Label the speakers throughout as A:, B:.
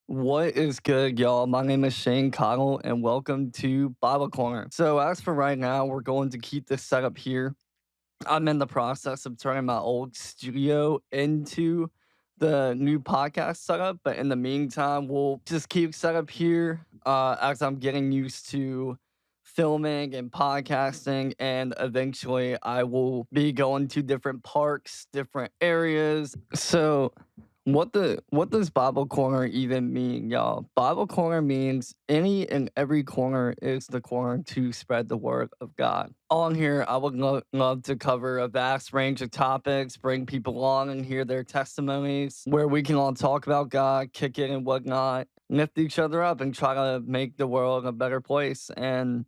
A: What is good, y'all? My name is Shane Cottle, and welcome to Bible Corner. So, as for right now, we're going to keep this setup here. I'm in the process of turning my old studio into the new podcast setup, but in the meantime, we'll just keep setup here as I'm getting used to filming and podcasting, and eventually I will be going to different parks, different areas. So what does Bible Corner even mean, y'all? Bible Corner means any and every corner is the corner to spread the word of God. On here, I would love to cover a vast range of topics, bring people on and hear their testimonies, where we can all talk about God, kick it and whatnot, lift each other up, and try to make the world a better place and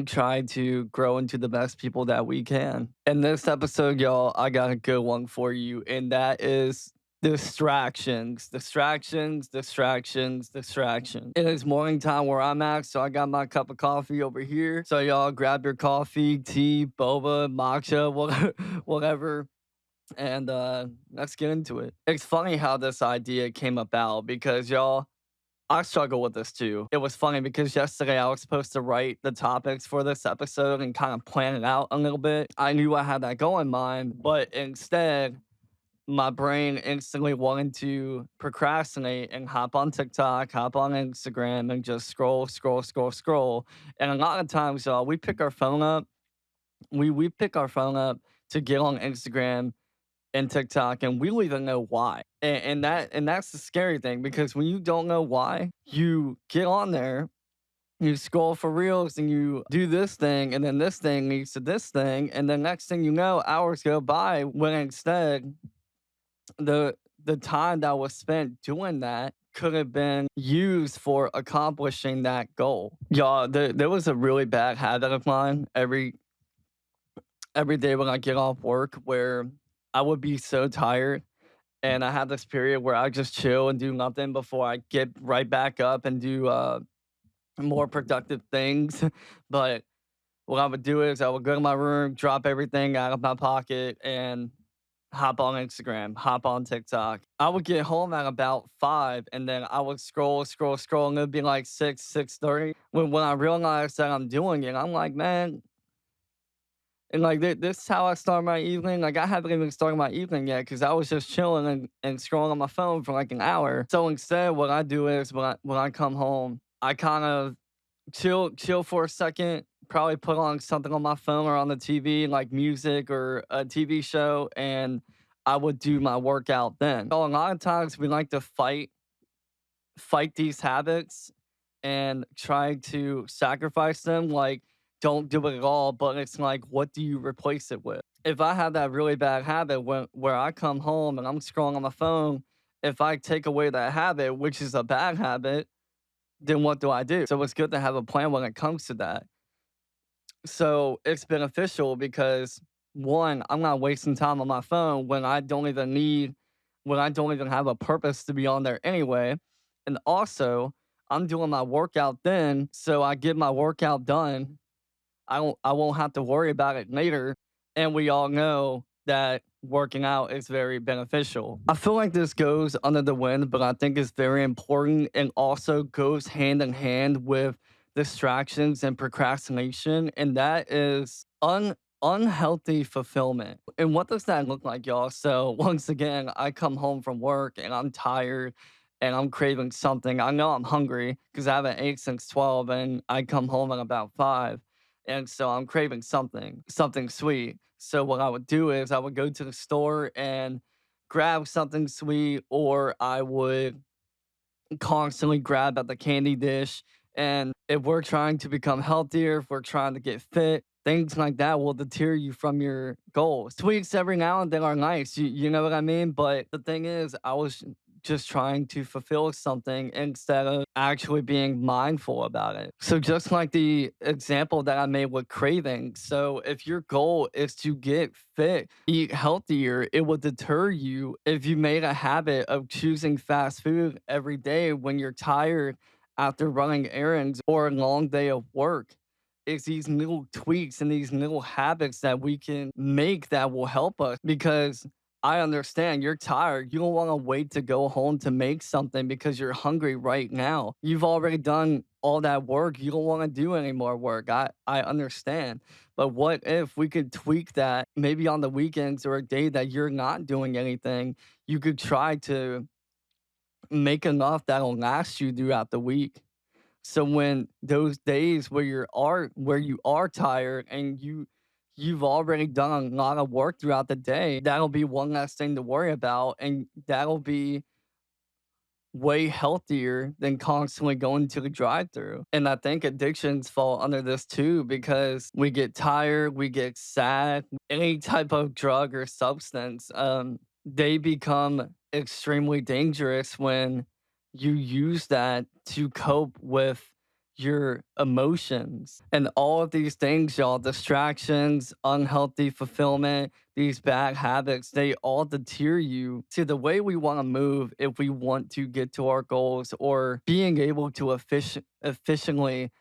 A: try to grow into the best people that we can. In this episode, y'all, I got a good one for you, and that is distractions. Distractions, distractions, distractions. It is morning time where I'm at, so I got my cup of coffee over here. So, y'all, grab your coffee, tea, boba, matcha, whatever. And let's get into it. It's funny how this idea came about because y'all, I struggle with this too. It was funny because yesterday I was supposed to write the topics for this episode and kind of plan it out a little bit. I knew I had that goal in mind, but instead, my brain instantly wanted to procrastinate and hop on TikTok, hop on Instagram, and just scroll, scroll, scroll, scroll. And a lot of times, y'all, we pick our phone up. We pick our phone up to get on Instagram and TikTok, and we don't even know why. And that's the scary thing because when you don't know why, you get on there, you scroll for reels, and you do this thing, and then this thing leads to this thing, and the next thing you know, hours go by when instead the time that was spent doing that could have been used for accomplishing that goal. Y'all, there was a really bad habit of mine every day when I get off work where I would be so tired and I had this period where I just chill and do nothing before I get right back up and do more productive things. But what I would do is I would go to my room, drop everything out of my pocket, and hop on Instagram, hop on TikTok. I would get home at about 5 and then I would scroll, scroll, scroll, and it'd be like 6:30. When I realized that I'm doing it, I'm like, man, and like this is how I start my evening. Like I haven't even started my evening yet because I was just chilling and scrolling on my phone for like an hour. So instead, what I do is when I come home, I kind of chill for a second, probably put on something on my phone or on the TV, like music or a TV show, and I would do my workout then. So a lot of times we like to fight these habits and try to sacrifice them, like, don't do it at all, but it's like, what do you replace it with? If I have that really bad habit where I come home and I'm scrolling on my phone, if I take away that habit, which is a bad habit, then what do I do? So it's good to have a plan when it comes to that. So it's beneficial because one, I'm not wasting time on my phone when I don't even have a purpose to be on there anyway. And also, I'm doing my workout then, so I get my workout done. I won't have to worry about it later. And we all know that working out is very beneficial. I feel like this goes under the wind, but I think it's very important and also goes hand in hand with distractions and procrastination, and that is unhealthy fulfillment. And what does that look like, y'all? So once again, I come home from work and I'm tired and I'm craving something. I know I'm hungry because I haven't ate since 12 and I come home at about 5. And so I'm craving something sweet. So what I would do is I would go to the store and grab something sweet, or I would constantly grab at the candy dish. And if we're trying to become healthier, if we're trying to get fit, things like that will deter you from your goals. Tweaks every now and then are nice. You know what I mean? But the thing is, I was just trying to fulfill something instead of actually being mindful about it. So just like the example that I made with craving. So if your goal is to get fit, eat healthier, it will deter you if you made a habit of choosing fast food every day when you're tired after running errands or a long day of work. It's these little tweaks and these little habits that we can make that will help us because I understand you're tired. You don't want to wait to go home to make something because you're hungry right now. You've already done all that work. You don't want to do any more work. I understand. But what if we could tweak that maybe on the weekends or a day that you're not doing anything? You could try to make enough that'll last you throughout the week. So when those days where you are tired and you've already done a lot of work throughout the day, that'll be one less thing to worry about, and that'll be way healthier than constantly going to the drive-through. And I think addictions fall under this too because we get tired, we get sad, any type of drug or substance, they become extremely dangerous when you use that to cope with your emotions. And all of these things, y'all, distractions, unhealthy fulfillment, these bad habits, they all deter you to the way we want to move if we want to get to our goals or being able to efficiently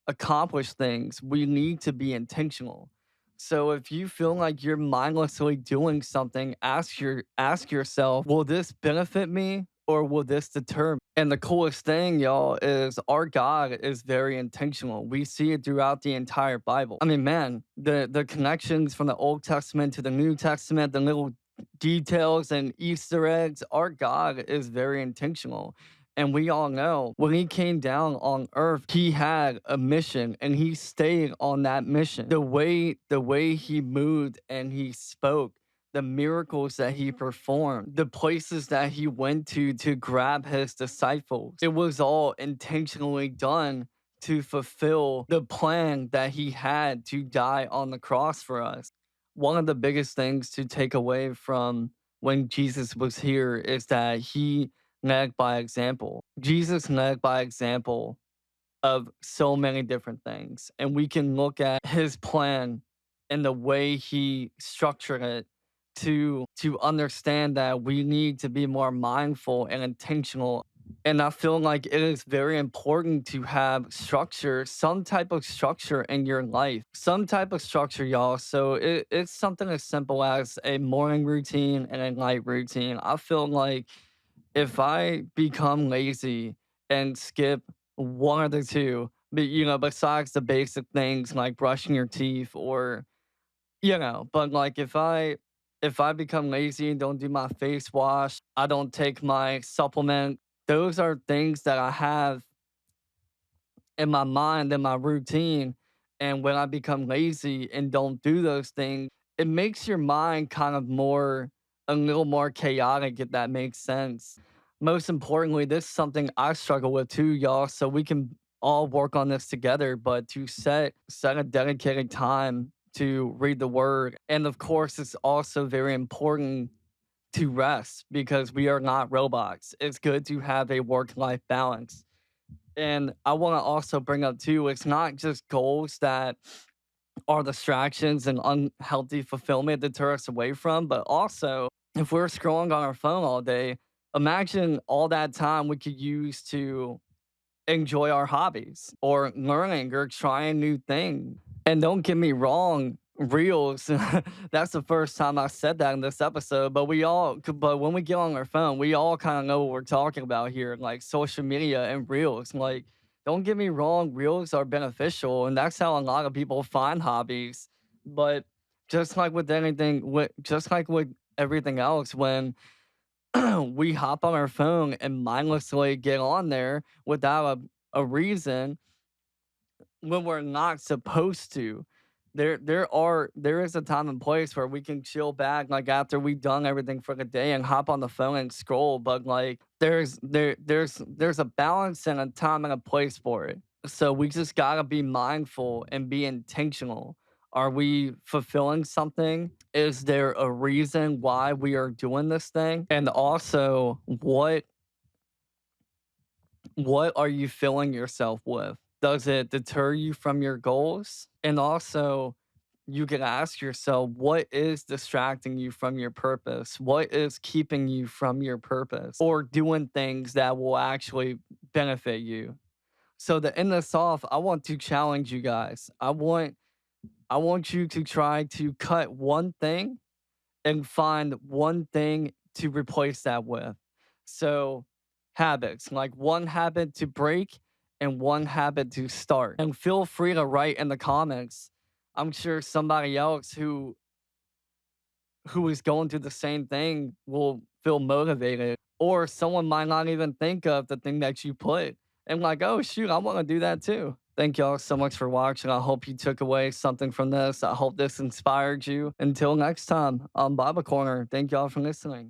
A: accomplish things. We need to be intentional. So if you feel like you're mindlessly doing something, ask yourself, will this benefit me or will this deter me? And the coolest thing, y'all, is our God is very intentional. We see it throughout the entire Bible. I mean, man, the connections from the Old Testament to the New Testament, the little details and Easter eggs, our God is very intentional. And we all know when he came down on earth, he had a mission and he stayed on that mission. The way he moved and he spoke, the miracles that he performed, the places that he went to grab his disciples. It was all intentionally done to fulfill the plan that he had to die on the cross for us. One of the biggest things to take away from when Jesus was here is that he led by example. Jesus led by example of so many different things. And we can look at his plan and the way he structured it to understand that we need to be more mindful and intentional. And I feel like it is very important to have structure, some type of structure in your life, some type of structure, y'all. So it's something as simple as a morning routine and a night routine. I feel like if I become lazy and skip one of the two, but besides the basic things like brushing your teeth or but like if I become lazy and don't do my face wash, I don't take my supplement. Those are things that I have in my mind, in my routine. And when I become lazy and don't do those things, it makes your mind kind of a little more chaotic, if that makes sense. Most importantly, this is something I struggle with too, y'all. So we can all work on this together, but to set a dedicated time to read the word. And of course, it's also very important to rest because we are not robots. It's good to have a work life balance. And I want to also bring up too, it's not just goals that are distractions and unhealthy fulfillment that deter us away from, but also if we're scrolling on our phone all day, imagine all that time we could use to enjoy our hobbies or learning or trying new things. And don't get me wrong, reels, that's the first time I said that in this episode, but when we get on our phone, we all kind of know what we're talking about here, like social media and reels. Like, don't get me wrong, reels are beneficial, and that's how a lot of people find hobbies. But just like with everything else, when we hop on our phone and mindlessly get on there without a reason when we're not supposed to. There is a time and place where we can chill back like after we've done everything for the day and hop on the phone and scroll, but like there's a balance and a time and a place for it. So we just gotta be mindful and be intentional. Are we fulfilling something? Is there a reason why we are doing this thing? And also, what are you filling yourself with? Does it deter you from your goals? And also, you can ask yourself, what is distracting you from your purpose? What is keeping you from your purpose or doing things that will actually benefit you? So to end this off, I want to challenge you guys. I want you to try to cut one thing and find one thing to replace that with. So, habits, like one habit to break and one habit to start. And feel free to write in the comments. I'm sure somebody else who is going through the same thing will feel motivated, or someone might not even think of the thing that you put and like, oh shoot, I want to do that too. Thank y'all so much for watching. I hope you took away something from this. I hope this inspired you. Until next time on Bible Corner, thank y'all for listening.